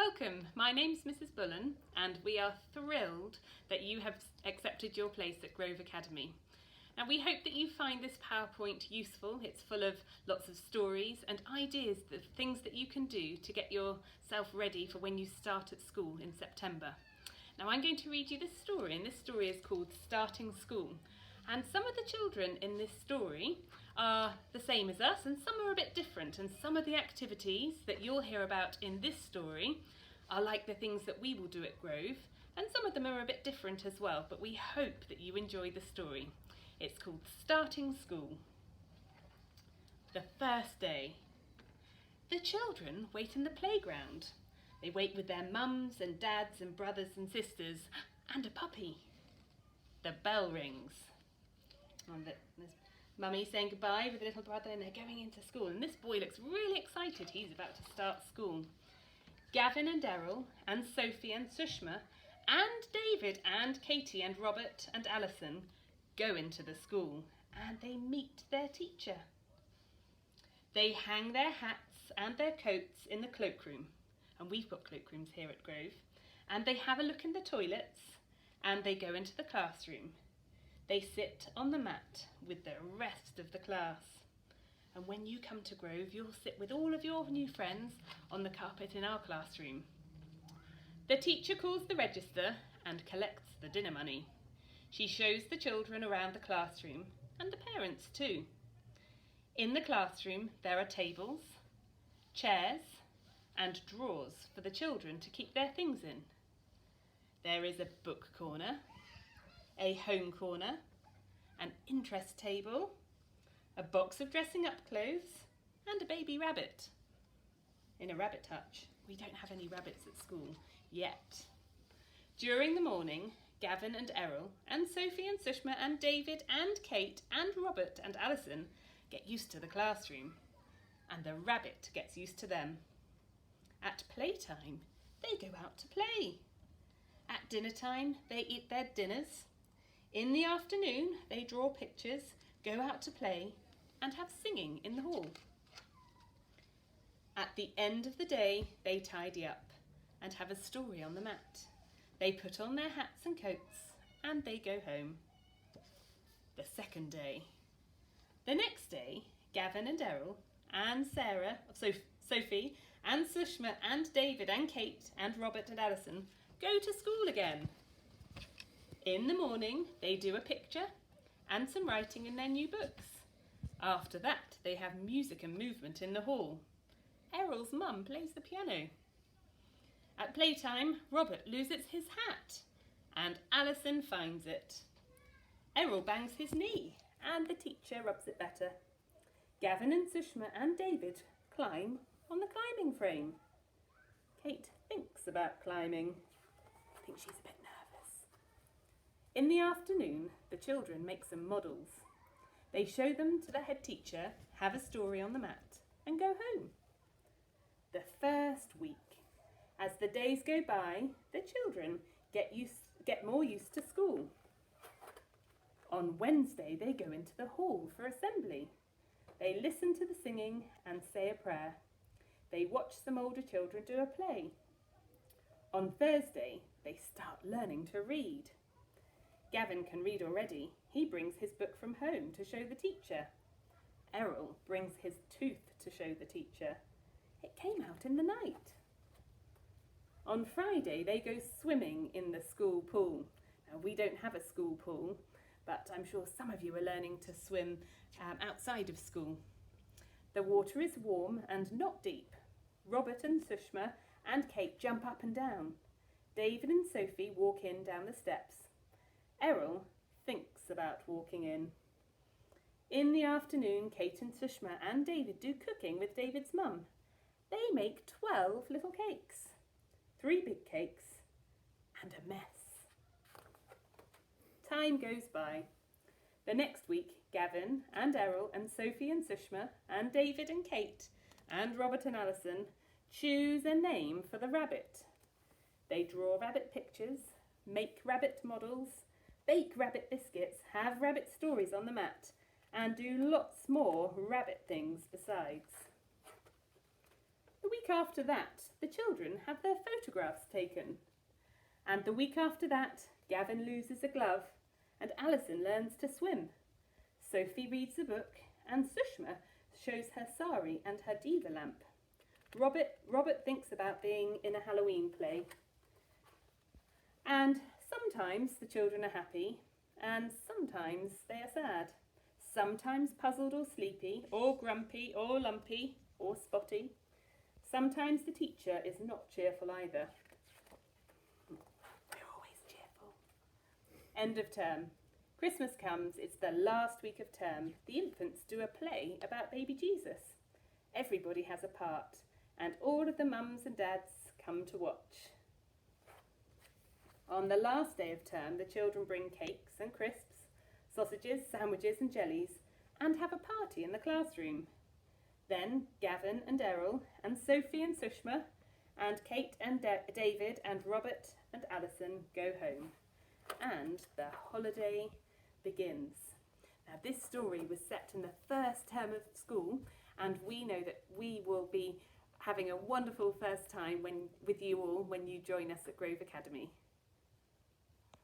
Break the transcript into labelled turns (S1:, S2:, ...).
S1: Welcome, my name's Mrs. Bullen and we are thrilled that you have accepted your place at Grove Academy. Now we hope that you find this PowerPoint useful. It's full of lots of stories and ideas, the things that you can do to get yourself ready for when you start at school in September. Now I'm going to read you this story, and this story is called Starting School. And some of the children in this story are the same as us and some are a bit different, and some of the activities that you'll hear about in this story are like the things that we will do at Grove, and some of them are a bit different as well, but we hope that you enjoy the story. It's called Starting School. The first day. The children wait in the playground. They wait with their mums and dads and brothers and sisters and a puppy. The bell rings. And there's Mummy saying goodbye with the little brother, and they're going into school. And this boy looks really excited. He's about to start school. Gavin and Errol and Sophie and Sushma and David and Katie and Robert and Alison go into the school and they meet their teacher. They hang their hats and their coats in the cloakroom, and we've got cloakrooms here at Grove, and they have a look in the toilets and they go into the classroom. They sit on the mat with the rest of the class. And when you come to Grove, you'll sit with all of your new friends on the carpet in our classroom. The teacher calls the register and collects the dinner money. She shows the children around the classroom, and the parents too. In the classroom there are tables, chairs and drawers for the children to keep their things in. There is a book corner, a home corner, an interest table, a box of dressing up clothes and a baby rabbit. In a rabbit hutch. We don't have any rabbits at school yet. During the morning, Gavin and Errol and Sophie and Sushma and David and Kate and Robert and Alison get used to the classroom, and the rabbit gets used to them. At playtime, they go out to play. At dinner time, they eat their dinners. In the afternoon, they draw pictures, go out to play, and have singing in the hall. At the end of the day, they tidy up and have a story on the mat. They put on their hats and coats and they go home. The second day. The next day, Gavin and Errol and Sarah, Sophie and Sushma and David and Kate and Robert and Alison go to school again. In the morning, they do a picture and some writing in their new books. After that, they have music and movement in the hall. Errol's mum plays the piano. At playtime, Robert loses his hat and Alison finds it. Errol bangs his knee and the teacher rubs it better. Gavin and Sushma and David climb on the climbing frame. Kate thinks about climbing. I think she's a bit nervous. In the afternoon, the children make some models. They show them to the head teacher, have a story on the mat, and go home. The first week. As the days go by, the children get more used to school. On Wednesday, they go into the hall for assembly. They listen to the singing and say a prayer. They watch some older children do a play. On Thursday, they start learning to read. Gavin can read already. He brings his book from home to show the teacher. Errol brings his tooth to show the teacher. It came out in the night. On Friday, they go swimming in the school pool. Now, we don't have a school pool, but I'm sure some of you are learning to swim outside of school. The water is warm and not deep. Robert and Sushma and Kate jump up and down. David and Sophie walk in down the steps. Errol thinks about walking in. In the afternoon, Kate and Sushma and David do cooking with David's mum. They make 12 little cakes, 3 big cakes and a mess. Time goes by. The next week, Gavin and Errol and Sophie and Sushma and David and Kate and Robert and Alison choose a name for the rabbit. They draw rabbit pictures, make rabbit models, bake rabbit biscuits, have rabbit stories on the mat, and do lots more rabbit things besides. The week after that, the children have their photographs taken. And the week after that, Gavin loses a glove and Alison learns to swim. Sophie reads a book and Sushma shows her sari and her diva lamp. Robert thinks about being in a Halloween play. And sometimes the children are happy and sometimes they are sad. Sometimes puzzled or sleepy, or grumpy, or lumpy, or spotty. Sometimes the teacher is not cheerful either. We're always cheerful. End of term. Christmas comes, it's the last week of term. The infants do a play about baby Jesus. Everybody has a part, and all of the mums and dads come to watch. On the last day of term, the children bring cakes and crisps, sausages, sandwiches and jellies, and have a party in the classroom. Then Gavin and Errol and Sophie and Sushma and Kate and David and Robert and Alison go home. And the holiday begins. Now this story was set in the first term of school, and we know that we will be having a wonderful first time with you all when you join us at Grove Academy.